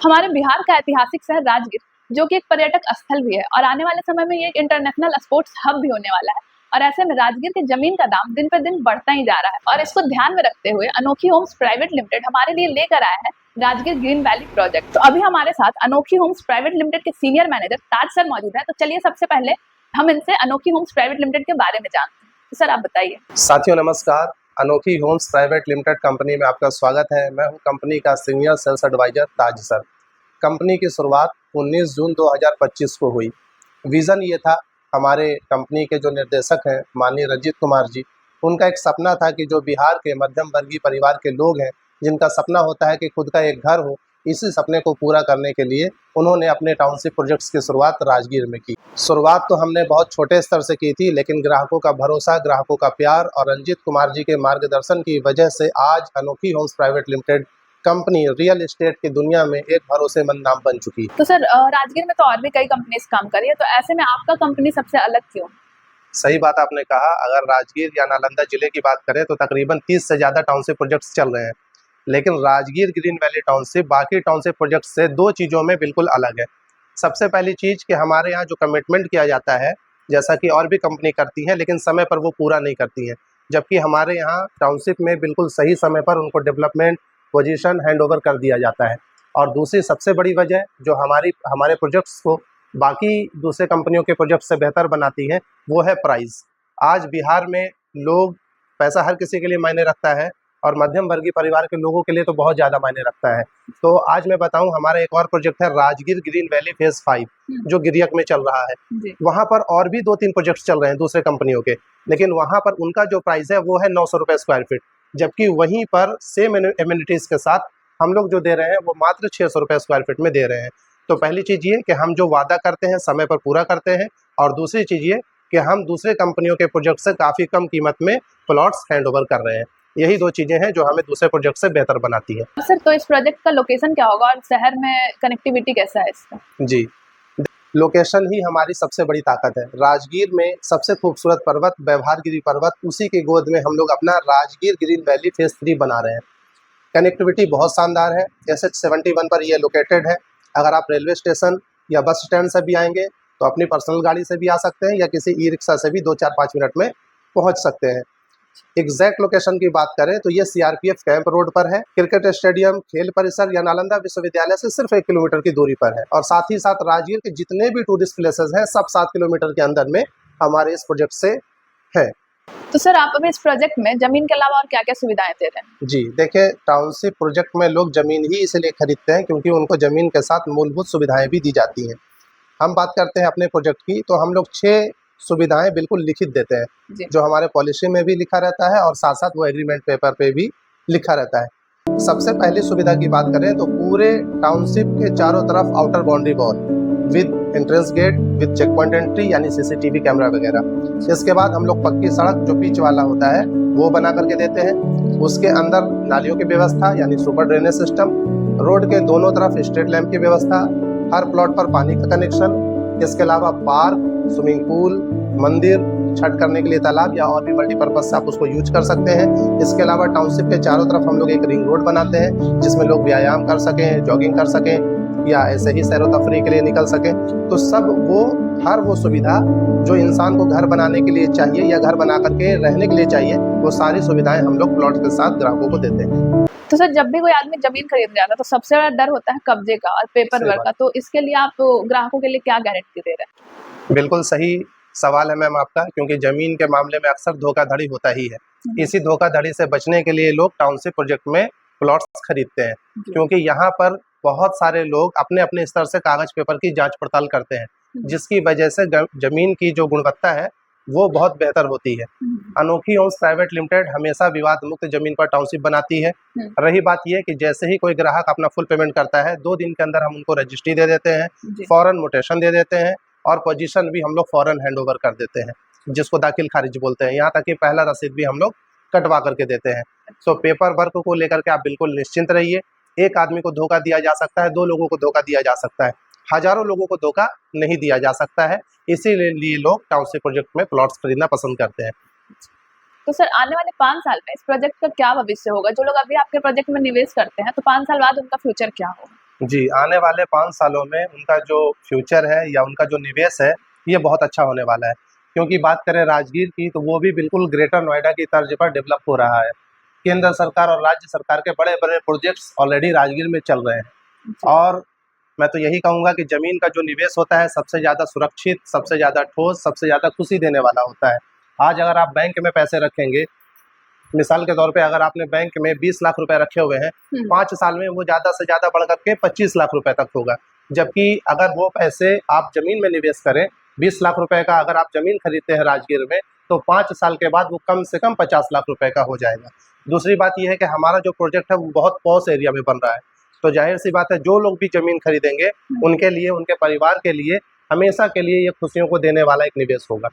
हमारे बिहार का ऐतिहासिक शहर राजगीर, जो कि एक पर्यटक स्थल भी है और आने वाले समय में ये एक इंटरनेशनल स्पोर्ट्स हब भी होने वाला है। और ऐसे में राजगीर की जमीन का दाम दिन पे दिन बढ़ता ही जा रहा है और इसको ध्यान में रखते हुए अनोखी होम्स प्राइवेट लिमिटेड हमारे लिए लेकर आया है राजगीर ग्रीन वैली प्रोजेक्ट। तो अभी हमारे साथ अनोखी होम्स प्राइवेट लिमिटेड के सीनियर मैनेजर ताज सर मौजूद है। तो चलिए सबसे पहले हम इनसे अनोखी होम्स प्राइवेट लिमिटेड के बारे में जानते हैं। तो सर आप बताइए। साथियों नमस्कार, अनोखी होम्स प्राइवेट लिमिटेड कंपनी में आपका स्वागत है। मैं हूं कंपनी का सीनियर सेल्स एडवाइजर ताज सर। कंपनी की शुरुआत 19 जून 2025 को हुई। विज़न ये था, हमारे कंपनी के जो निर्देशक हैं माननीय रंजीत कुमार जी, उनका एक सपना था कि जो बिहार के मध्यम वर्गीय परिवार के लोग हैं, जिनका सपना होता है कि खुद का एक घर हो, इसी सपने को पूरा करने के लिए उन्होंने अपने टाउनशिप प्रोजेक्ट्स की शुरुआत राजगीर में की। शुरुआत तो हमने बहुत छोटे स्तर से की थी, लेकिन ग्राहकों का भरोसा, ग्राहकों का प्यार और रंजीत कुमार जी के मार्गदर्शन की वजह से आज Anokhi homes private limited company real estate की दुनिया में एक भरोसेमंद नाम बन चुकी है। तो सर राजगीर में तो और भी कई कंपनीज काम कर रही है, तो ऐसे में आपका कंपनी सबसे अलग क्यों? सही बात आपने कहा। अगर राजगीर या नालंदा जिले की बात करें तो तकरीबन 30 से ज़्यादा टाउनशिप प्रोजेक्ट्स चल रहे हैं, लेकिन राजगीर ग्रीन वैली टाउनशिप बाकी टाउनशिप प्रोजेक्ट से दो चीज़ों में बिल्कुल अलग है। सबसे पहली चीज़ कि हमारे यहाँ जो कमिटमेंट किया जाता है, जैसा कि और भी कंपनी करती है, लेकिन समय पर वो पूरा नहीं करती हैं, जबकि हमारे यहाँ टाउनशिप में बिल्कुल सही समय पर उनको डेवलपमेंट पोजीशन हैंडओवर कर दिया जाता है। और दूसरी सबसे बड़ी वजह जो हमारे प्रोजेक्ट्स को बाकी दूसरे कंपनियों के प्रोजेक्ट से बेहतर बनाती है, वो है प्राइस। आज बिहार में लोग, पैसा हर किसी के लिए मायने रखता है और मध्यम वर्गीय परिवार के लोगों के लिए तो बहुत ज़्यादा मायने रखता है। तो आज मैं बताऊं, हमारा एक और प्रोजेक्ट है राजगीर ग्रीन वैली फेज 5, जो गिरियक में चल रहा है। वहाँ पर और भी 2-3 प्रोजेक्ट्स चल रहे हैं दूसरे कंपनियों के, लेकिन वहाँ पर उनका जो प्राइस है वो है 900 रुपये स्क्वायर फीट, जबकि वहीं पर सेम एमिनिटीज़ के साथ हम लोग जो दे रहे हैं वो मात्र 600 रुपये स्क्वायर फीट में दे रहे हैं। तो पहली चीज़ ये कि हम जो वादा करते हैं समय पर पूरा करते हैं, और दूसरी चीज़ ये कि हम दूसरे कंपनियों के प्रोजेक्ट से काफ़ी कम कीमत में प्लॉट्स हैंड ओवर कर रहे हैं। यही दो चीज़ें हैं जो हमें दूसरे प्रोजेक्ट से बेहतर बनाती है। सर तो इस प्रोजेक्ट का लोकेशन क्या होगा और शहर में कनेक्टिविटी कैसा है इसका? जी, लोकेशन ही हमारी सबसे बड़ी ताकत है। राजगीर में सबसे खूबसूरत पर्वत व्यवहारगिरी पर्वत, उसी की गोद में हम लोग अपना राजगीर ग्रीन वैली फेज 3 बना रहे हैं। कनेक्टिविटी बहुत शानदार है। SH 71 पर ये लोकेटेड है। अगर आप रेलवे स्टेशन या बस स्टैंड से भी आएंगे तो अपनी पर्सनल गाड़ी से भी आ सकते हैं या किसी ई रिक्शा से भी 2-4-5 मिनट में पहुंच सकते हैं। एग्जैक्ट लोकेशन की बात करें तो ये CRPF कैंप रोड पर है। क्रिकेट स्टेडियम, खेल परिसर या नालंदा विश्वविद्यालय से सिर्फ 1 किलोमीटर की दूरी पर है, और साथ ही साथ राजगीर के जितने भी टूरिस्ट प्लेसेस हैं सब 7 किलोमीटर के अंदर में हमारे इस प्रोजेक्ट से है। तो सर आप अभी इस प्रोजेक्ट में जमीन के अलावा और क्या-क्या सुविधाएं दे रहे हैं? जी, देखिए, टाउनशिप प्रोजेक्ट में लोग ज़मीन ही इसलिए खरीदते हैं क्योंकि उनको ज़मीन के साथ मूलभूत सुविधाएं भी दी जाती हैं। हम बात करते हैं अपने प्रोजेक्ट की, तो हम लोग 6 सुविधाएं बिल्कुल लिखित देते हैं, जो हमारे पॉलिसी में भी लिखा रहता है और साथ-साथ वो एग्रीमेंट पेपर पे भी लिखा रहता है। सबसे पहली सुविधा की बात करें तो पूरे टाउनशिप के चारों तरफ outer boundary wall with entrance gate, with check point entry यानी CCTV कैमरा वगैरह। इसके बाद हम लोग पक्की सड़क जो पिच वाला होता है वो बना करके देते हैं। उसके अंदर नालियों की व्यवस्था यानी सुपर ड्रेनेज सिस्टम, रोड के दोनों तरफ स्ट्रीट लैंप की व्यवस्था, हर प्लॉट पर पानी का कनेक्शन। इसके अलावा पार्क, स्विमिंग पूल, मंदिर, छठ करने के लिए तालाब या और भी मल्टीपर्पज से आप उसको यूज कर सकते हैं। इसके अलावा टाउनशिप के चारों तरफ हम लोग एक रिंग रोड बनाते हैं जिसमें लोग व्यायाम कर सकें, जॉगिंग कर सकें या ऐसे ही सैर तफरी के लिए निकल सकें। तो सब हर वो सुविधा जो इंसान को घर बनाने के लिए चाहिए या घर बना करके रहने के लिए चाहिए, वो सारी सुविधाएं हम लोग प्लॉट के साथ ग्राहकों को देते हैं। तो सर जब भी कोई आदमी जमीन खरीदने जाता है तो सबसे बड़ा डर होता है कब्जे का और पेपर वर्क का, तो इसके लिए आप ग्राहकों के लिए क्या गारंटी दे रहे हैं? बिल्कुल सही सवाल है मैम आपका, क्योंकि ज़मीन के मामले में अक्सर धोखाधड़ी होता ही है। इसी धोखाधड़ी से बचने के लिए लोग टाउनशिप प्रोजेक्ट में प्लॉट्स खरीदते हैं, क्योंकि यहाँ पर बहुत सारे लोग अपने अपने स्तर से कागज पेपर की जांच पड़ताल करते हैं, जिसकी वजह से जमीन की जो गुणवत्ता है वो बहुत बेहतर होती है। अनोखी होम्स प्राइवेट लिमिटेड हमेशा विवाद मुक्त जमीन पर टाउनशिप बनाती है। रही बात यह कि जैसे ही कोई ग्राहक अपना फुल पेमेंट करता है, 2 दिन के अंदर हम उनको रजिस्ट्री दे देते हैं, फौरन मोटेशन दे देते हैं और पोजीशन भी हम लोग फौरन हैंड ओवर कर देते हैं, जिसको दाखिल खारिज बोलते हैं। यहाँ तक कि पहला रसीद भी हम लोग कटवा करके देते हैं। तो पेपर वर्क को लेकर के आप बिल्कुल निश्चिंत रहिए। एक आदमी को धोखा दिया जा सकता है, 2 लोगों को धोखा दिया जा सकता है, हजारों लोगों को धोखा नहीं दिया जा सकता है। इसीलिए लोग टाउनशिप प्रोजेक्ट में प्लॉट्स खरीदना पसंद करते हैं। तो सर आने वाले 5 साल में इस प्रोजेक्ट का क्या भविष्य होगा? जो लोग अभी आपके प्रोजेक्ट में निवेश करते हैं तो 5 साल बाद उनका फ्यूचर क्या होगा? जी, आने वाले 5 सालों में उनका जो फ्यूचर है या उनका जो निवेश है, ये बहुत अच्छा होने वाला है। क्योंकि बात करें राजगीर की, तो वो भी बिल्कुल ग्रेटर नोएडा की तर्ज पर डेवलप हो रहा है। केंद्र सरकार और राज्य सरकार के बड़े-बड़े प्रोजेक्ट्स ऑलरेडी राजगीर में चल रहे हैं। जी, और मैं तो यही कहूँगा कि ज़मीन का जो निवेश होता है, सबसे ज़्यादा सुरक्षित, सबसे ज़्यादा ठोस, सबसे ज़्यादा खुशी देने वाला होता है। आज अगर आप बैंक में पैसे रखेंगे, मिसाल के तौर पे अगर आपने बैंक में 20 लाख रुपए रखे हुए हैं, 5 साल में वो ज़्यादा से ज़्यादा बढ़ कर के 25 लाख रुपए तक होगा। जबकि अगर वो पैसे आप ज़मीन में निवेश करें, 20 लाख रुपए का अगर आप ज़मीन खरीदते हैं राजगीर में, तो 5 साल के बाद वो कम से कम 50 लाख रुपए का हो जाएगा। दूसरी बात ये है कि हमारा जो प्रोजेक्ट है वो बहुत पॉश एरिया में बन रहा है, तो ज़ाहिर-सी बात है जो लोग भी ज़मीन खरीदेंगे, उनके लिए, उनके परिवार के लिए, हमेशा के लिए ये खुशियों को देने वाला एक निवेश होगा।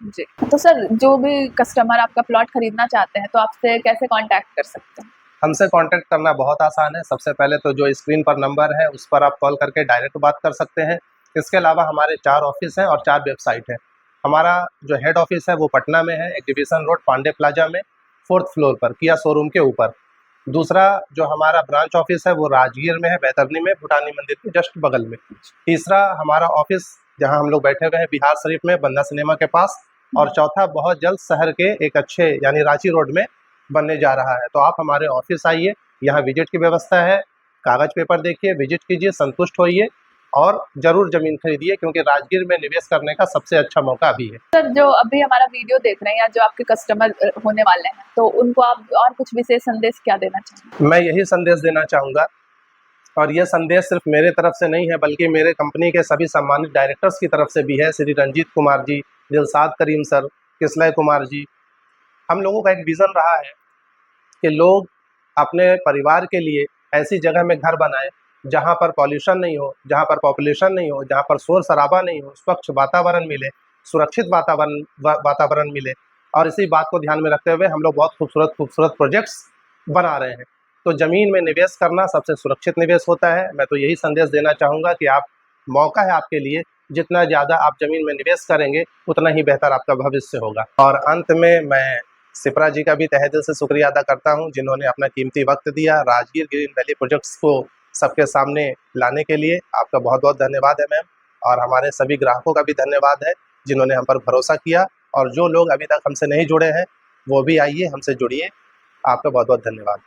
जी। तो सर, जो भी कस्टमर आपका प्लॉट खरीदना चाहते हैं, तो आपसे कैसे कॉन्टैक्ट कर सकते हैं? हमसे कांटेक्ट करना बहुत आसान है। सबसे पहले तो जो स्क्रीन पर नंबर है, उस पर आप कॉल करके डायरेक्ट बात कर सकते हैं। इसके अलावा हमारे 4 ऑफ़िस हैं और 4 वेबसाइट हैं। हमारा जो हेड ऑफ़िस है वो पटना में है, एक्जीबिशन रोड पांडे प्लाज़ा में 4th फ्लोर पर किया शोरूम के ऊपर। दूसरा जो हमारा ब्रांच ऑफ़िस है वो राजगीर में है, बैतरनी में, भूटानी मंदिर के जस्ट बगल में। तीसरा हमारा ऑफ़िस जहाँ हम लोग बैठे हुए हैं बिहार शरीफ में, बंदा सिनेमा के पास। और चौथा बहुत जल्द शहर के एक अच्छे यानी रांची रोड में बनने जा रहा है। तो आप हमारे ऑफिस आइए, यहाँ विजिट की व्यवस्था है, कागज़ पेपर देखिए, विजिट कीजिए, संतुष्ट होइए और ज़रूर ज़मीन खरीदिए, क्योंकि राजगीर में निवेश करने का सबसे अच्छा मौका अभी है। सर, जो अभी हमारा वीडियो देख रहे हैं या जो आपके कस्टमर होने वाले हैं, तो उनको आप और कुछ विशेष संदेश क्या देना चाहेंगे? मैं यही संदेश देना चाहूँगा, और ये संदेश सिर्फ मेरे तरफ से नहीं है बल्कि मेरे कंपनी के सभी सम्मानित डायरेक्टर्स की तरफ से भी है। श्री रंजीत कुमार जी, दिलशाद करीम सर, किसलय कुमार जी। हम लोगों का एक विज़न रहा है कि लोग अपने परिवार के लिए ऐसी जगह में घर बनाएँ, जहाँ पर पॉल्यूशन नहीं हो, जहाँ पर पॉपुलेशन नहीं हो, जहाँ पर शोर-शराबा नहीं हो, स्वच्छ वातावरण मिले, सुरक्षित वातावरण मिले। और इसी बात को ध्यान में रखते हुए हम लोग बहुत खूबसूरत प्रोजेक्ट्स बना रहे हैं। तो ज़मीन में निवेश करना सबसे सुरक्षित निवेश होता है। मैं तो यही संदेश देना चाहूँगा कि आप, मौका है आपके लिए, जितना ज़्यादा आप ज़मीन में निवेश करेंगे, उतना ही बेहतर आपका भविष्य होगा। और अंत में मैं सिप्रा जी का भी तहे दिल से शुक्रिया अदा करता हूँ, जिन्होंने अपना कीमती वक्त दिया राजगीर ग्रीन वैली प्रोजेक्ट्स को सबके सामने लाने के लिए। आपका बहुत-बहुत धन्यवाद है मैम, और हमारे सभी ग्राहकों का भी धन्यवाद है, जिन्होंने हम पर भरोसा किया। और जो लोग अभी तक हमसे नहीं जुड़े हैं, वो भी आइए, हमसे जुड़िए। आपका बहुत-बहुत धन्यवाद।